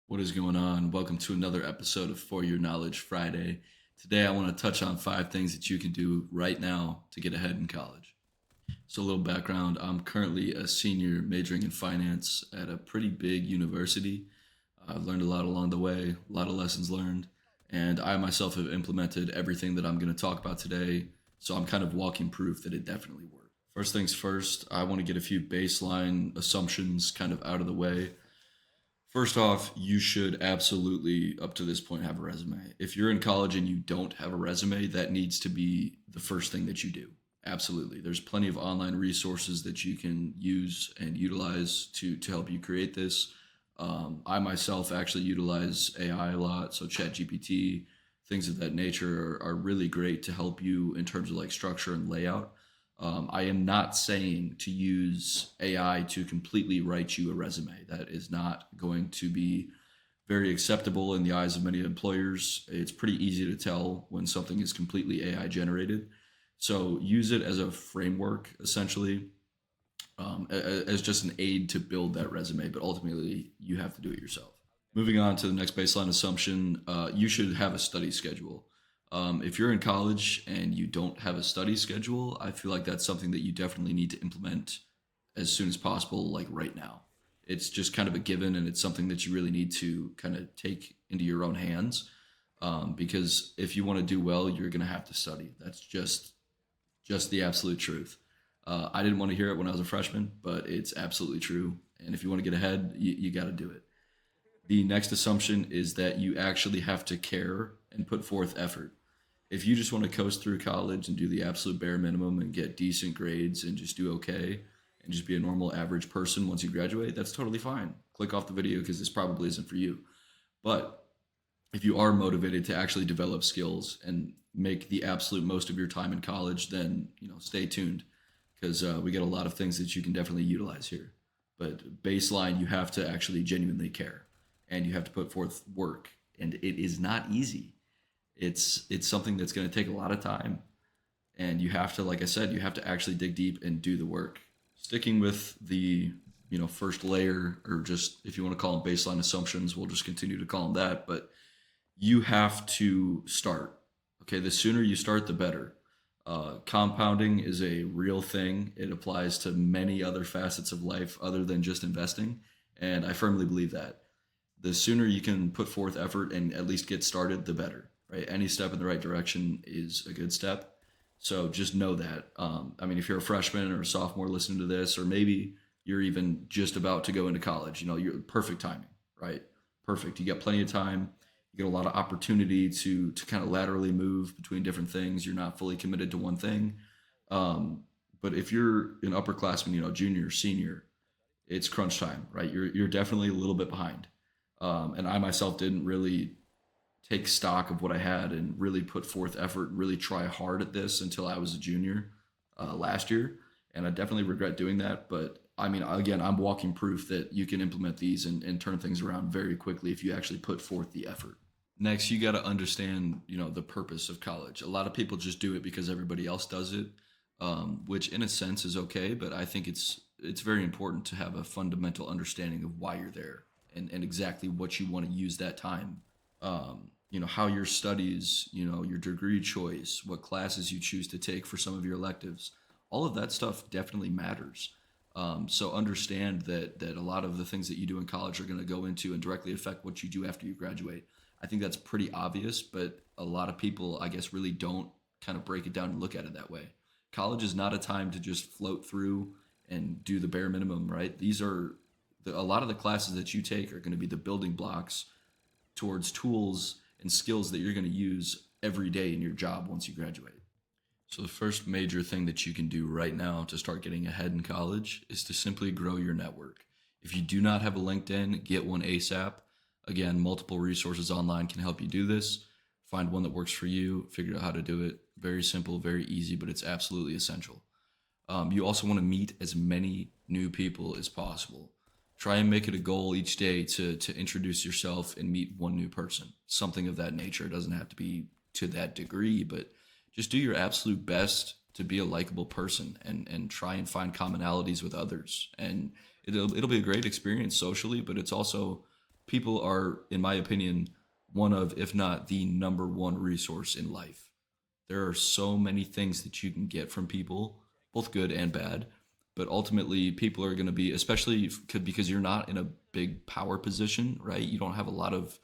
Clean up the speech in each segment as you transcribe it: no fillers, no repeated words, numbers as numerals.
What is going on? Welcome to another episode of For Your Knowledge Friday. Today, I want to touch on 5 things that you can do right now to get ahead in college. So, a little background, I'm currently a senior majoring in finance at a pretty big university. I've learned a lot along the way, a lot of lessons learned, and I myself have implemented everything that I'm going to talk about today. So, I'm kind of walking proof that it definitely worked. First things first, I want to get a few baseline assumptions kind of out of the way. First off, you should absolutely, up to this point, have a resume. If you're in college and you don't have a resume, that needs to be the first thing that you do. Absolutely. There's plenty of online resources that you can use and utilize to help you create this. I myself actually utilize AI a lot, so ChatGPT, things of that nature are really great to help you in terms of like structure and layout. I am not saying to use AI to completely write you a resume. That is not going to be very acceptable in the eyes of many employers. It's pretty easy to tell when something is completely AI generated. So use it as a framework, essentially, as just an aid to build that resume. But ultimately, you have to do it yourself. Moving on to the next baseline assumption, you should have a study schedule. If you're in college and you don't have a study schedule, I feel like that's something that you definitely need to implement as soon as possible, like right now. It's just kind of a given, and it's something that you really need to kind of take into your own hands. Because if you want to do well, you're going to have to study. That's just the absolute truth. I didn't want to hear it when I was a freshman, but it's absolutely true. And if you want to get ahead, you got to do it. The next assumption is that you actually have to care and put forth effort. If you just want to coast through college and do the absolute bare minimum and get decent grades and just do okay and just be a normal average person once you graduate, that's totally fine. Click off the video because this probably isn't for you. But if you are motivated to actually develop skills and make the absolute most of your time in college, then stay tuned because we get a lot of things that you can definitely utilize here. But baseline, you have to actually genuinely care, and you have to put forth work, and it is not easy. It's something that's going to take a lot of time, and you have to, like I said, you have to actually dig deep and do the work. Sticking with the first layer, or just if you want to call them baseline assumptions, we'll just continue to call them that. But you have to start. Okay, the sooner you start, the better. Compounding is a real thing. It applies to many other facets of life other than just investing, and I firmly believe that the sooner you can put forth effort and at least get started, the better. Right? Any step in the right direction is a good step. So just know that. I mean, if you're a freshman or a sophomore listening to this, or maybe you're even just about to go into college, you're perfect timing, right? Perfect. You got plenty of time. You get a lot of opportunity to kind of laterally move between different things. You're not fully committed to one thing. Um, but if you're an upperclassman, junior, senior, it's crunch time, right? You're definitely a little bit behind. And I myself didn't really take stock of what I had and really put forth effort, really try hard at this until I was a junior last year. And I definitely regret doing that. But I mean, again, I'm walking proof that you can implement these and turn things around very quickly if you actually put forth the effort. Next, you got to understand, the purpose of college. A lot of people just do it because everybody else does it, which in a sense is okay. But I think it's very important to have a fundamental understanding of why you're there and exactly what you want to use that time. How your studies, your degree choice, what classes you choose to take for some of your electives, all of that stuff definitely matters. So understand that a lot of the things that you do in college are going to go into and directly affect what you do after you graduate. I think that's pretty obvious, but a lot of people, I guess, really don't kind of break it down and look at it that way. College is not a time to just float through and do the bare minimum, right? A lot of the classes that you take are going to be the building blocks towards tools and skills that you're going to use every day in your job once you graduate. So, the first major thing that you can do right now to start getting ahead in college is to simply grow your network. If you do not have a LinkedIn, get one ASAP. Again, multiple resources online can help you do this. Find one that works for you, figure out how to do it. Very simple, very easy, but it's absolutely essential. You also want to meet as many new people as possible. Try and make it a goal each day to introduce yourself and meet one new person, something of that nature. It doesn't have to be to that degree, but just do your absolute best to be a likable person and try and find commonalities with others. And it'll be a great experience socially, but it's also People are, in my opinion, one of, if not the number one resource in life. There are so many things that you can get from people, both good and bad. But ultimately, people are going to be, especially because you're not in a big power position, right? You don't have a lot of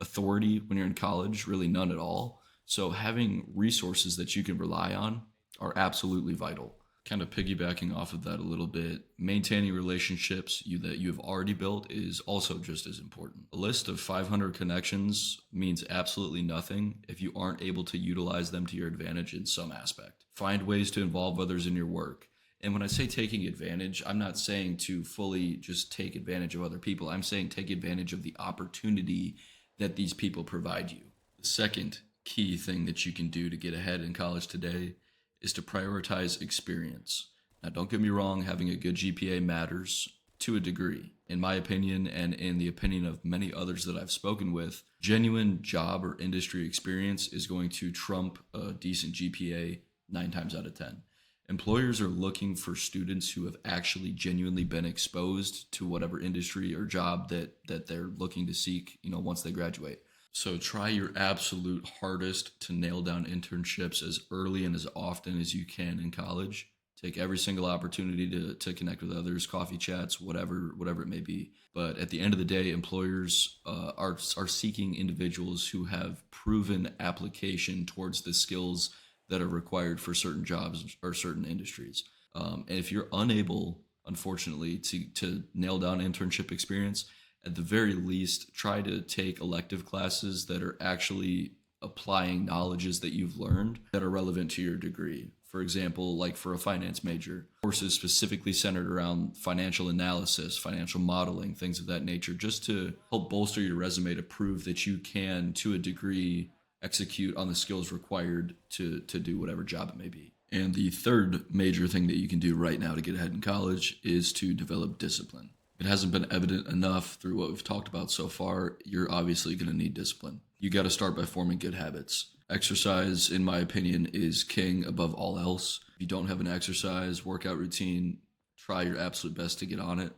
authority when you're in college, really none at all. So having resources that you can rely on are absolutely vital. Kind of piggybacking off of that a little bit, maintaining relationships that you have already built is also just as important. A list of 500 connections means absolutely nothing if you aren't able to utilize them to your advantage in some aspect. Find ways to involve others in your work. And when I say taking advantage, I'm not saying to fully just take advantage of other people. I'm saying take advantage of the opportunity that these people provide you. The second key thing that you can do to get ahead in college today is to prioritize experience. Now, don't get me wrong, having a good GPA matters to a degree. In my opinion, and in the opinion of many others that I've spoken with, genuine job or industry experience is going to trump a decent GPA 9 times out of 10. Employers are looking for students who have actually genuinely been exposed to whatever industry or job that they're looking to seek, once they graduate. So try your absolute hardest to nail down internships as early and as often as you can in college. Take every single opportunity to connect with others, coffee chats, whatever it may be. But at the end of the day, employers are seeking individuals who have proven application towards the skills that are required for certain jobs or certain industries. And if you're unable, unfortunately, to nail down internship experience, at the very least, try to take elective classes that are actually applying knowledges that you've learned that are relevant to your degree. For example, like for a finance major, courses specifically centered around financial analysis, financial modeling, things of that nature, just to help bolster your resume to prove that you can, to a degree, execute on the skills required to do whatever job it may be. And the third major thing that you can do right now to get ahead in college is to develop discipline. It hasn't been evident enough through what we've talked about so far. You're obviously going to need discipline. You got to start by forming good habits. Exercise, in my opinion, is king above all else. If you don't have an exercise workout routine, try your absolute best to get on it.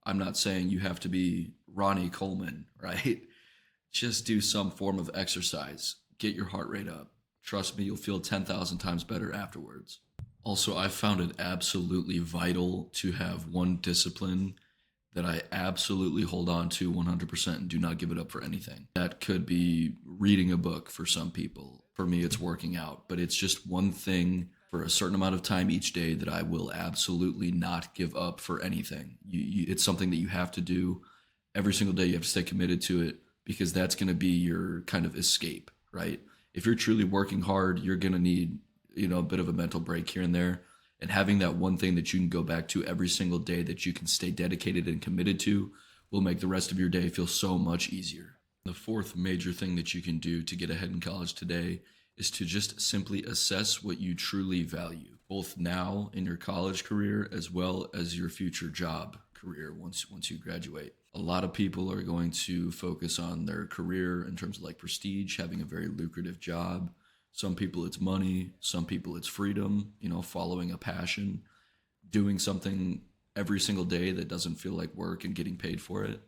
I'm not saying you have to be Ronnie Coleman, right? Just do some form of exercise. Get your heart rate up. Trust me, you'll feel 10,000 times better afterwards. Also, I've found it absolutely vital to have one discipline that I absolutely hold on to 100% and do not give it up for anything. That could be reading a book for some people. For me, it's working out, but it's just one thing for a certain amount of time each day that I will absolutely not give up for anything. It's something that you have to do every single day. You have to stay committed to it because that's going to be your kind of escape, right? If you're truly working hard, you're going to need, a bit of a mental break here and there. And having that one thing that you can go back to every single day that you can stay dedicated and committed to will make the rest of your day feel so much easier. The fourth major thing that you can do to get ahead in college today is to just simply assess what you truly value, both now in your college career as well as your future job career once you graduate. A lot of people are going to focus on their career in terms of like prestige, having a very lucrative job. Some people it's money, some people it's freedom, following a passion, doing something every single day that doesn't feel like work and getting paid for it.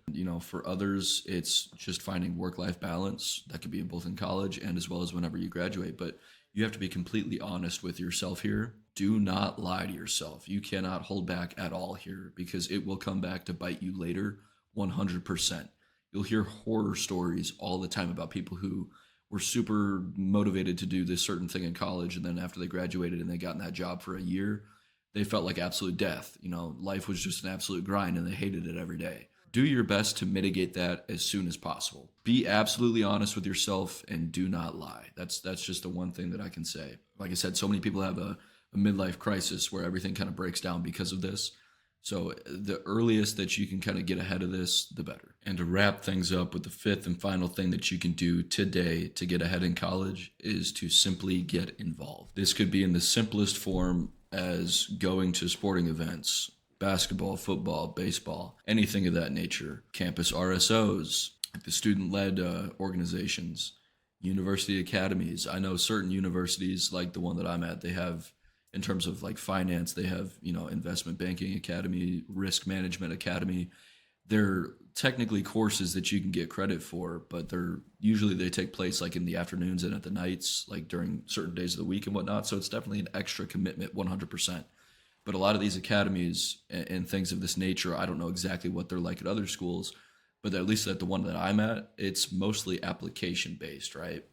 For others, it's just finding work-life balance. That could be both in college and as well as whenever you graduate. But you have to be completely honest with yourself here. Do not lie to yourself. You cannot hold back at all here because it will come back to bite you later 100%. You'll hear horror stories all the time about people who were super motivated to do this certain thing in college, and then after they graduated and they got in that job for a year, they felt like absolute death. Life was just an absolute grind and they hated it every day. Do your best to mitigate that as soon as possible. Be absolutely honest with yourself and do not lie. That's just the one thing that I can say. Like I said, so many people have a midlife crisis where everything kind of breaks down because of this. So the earliest that you can kind of get ahead of this, the better. And to wrap things up with the fifth and final thing that you can do today to get ahead in college is to simply get involved. This could be in the simplest form as going to sporting events, basketball, football, baseball, anything of that nature, campus RSOs, the student-led organizations, university academies. I know certain universities, like the one that I'm at, they have, in terms of like finance, they have, investment banking academy, risk management academy. They're technically courses that you can get credit for, but they take place like in the afternoons and at the nights, like during certain days of the week and whatnot. So it's definitely an extra commitment, 100%. But a lot of these academies and things of this nature, I don't know exactly what they're like at other schools, but at least at the one that I'm at, it's mostly application based, right?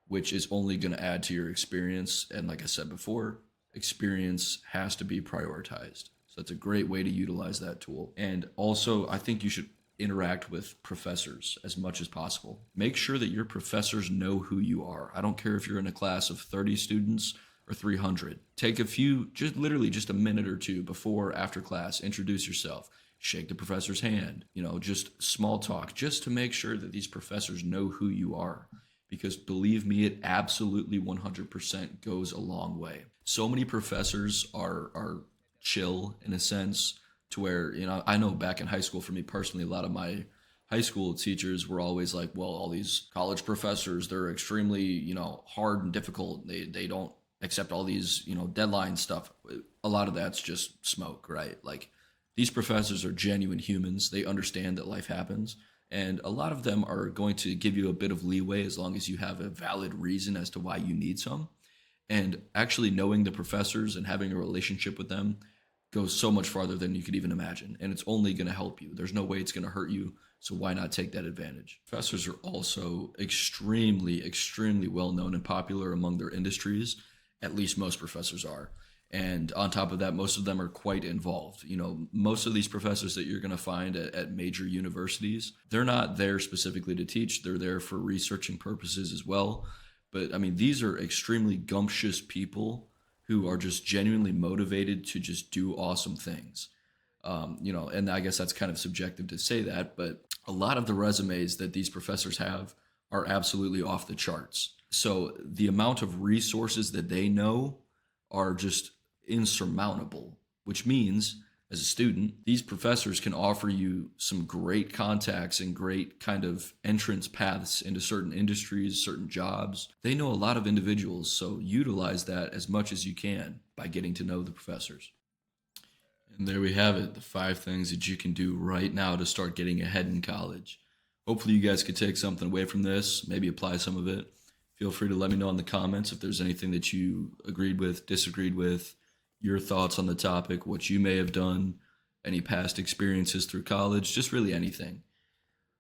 Which is only going to add to your experience. And like I said before, experience has to be prioritized. So that's a great way to utilize that tool. And also, I think you should interact with professors as much as possible. Make sure that your professors know who you are. I don't care if you're in a class of 30 students or 300. Take a few, just literally just a minute or two before, after class, introduce yourself, shake the professor's hand, just small talk, just to make sure that these professors know who you are. Because believe me, it absolutely 100% goes a long way. So many professors are chill in a sense, to where, I know back in high school, for me personally, a lot of my high school teachers were always like, well, all these college professors, they're extremely, hard and difficult. They don't accept all these, deadline stuff. A lot of that's just smoke, right? Like, these professors are genuine humans. They understand that life happens. And a lot of them are going to give you a bit of leeway as long as you have a valid reason as to why you need some. And actually knowing the professors and having a relationship with them goes so much farther than you could even imagine. And it's only going to help you. There's no way it's going to hurt you. So why not take that advantage? Professors are also extremely, extremely well known and popular among their industries. At least most professors are. And on top of that, most of them are quite involved. Most of these professors that you're going to find at major universities, they're not there specifically to teach. They're there for researching purposes as well. But I mean, these are extremely gumptious people who are just genuinely motivated to just do awesome things. And I guess that's kind of subjective to say that, but a lot of the resumes that these professors have are absolutely off the charts. So the amount of resources that they know are just insurmountable, which means as a student, these professors can offer you some great contacts and great kind of entrance paths into certain industries, certain jobs. They know a lot of individuals, so utilize that as much as you can by getting to know the professors. And there we have it, the 5 things that you can do right now to start getting ahead in college. Hopefully you guys could take something away from this, maybe apply some of it. Feel free to let me know in the comments if there's anything that you agreed with, disagreed with, your thoughts on the topic, what you may have done, any past experiences through college, just really anything.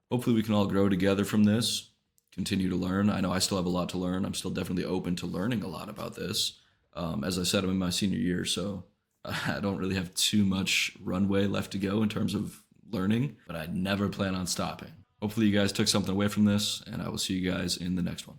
Hopefully we can all grow together from this, continue to learn. I know I still have a lot to learn. I'm still definitely open to learning a lot about this. As I said, I'm in my senior year, so I don't really have too much runway left to go in terms of learning, but I never plan on stopping. Hopefully you guys took something away from this, and I will see you guys in the next one.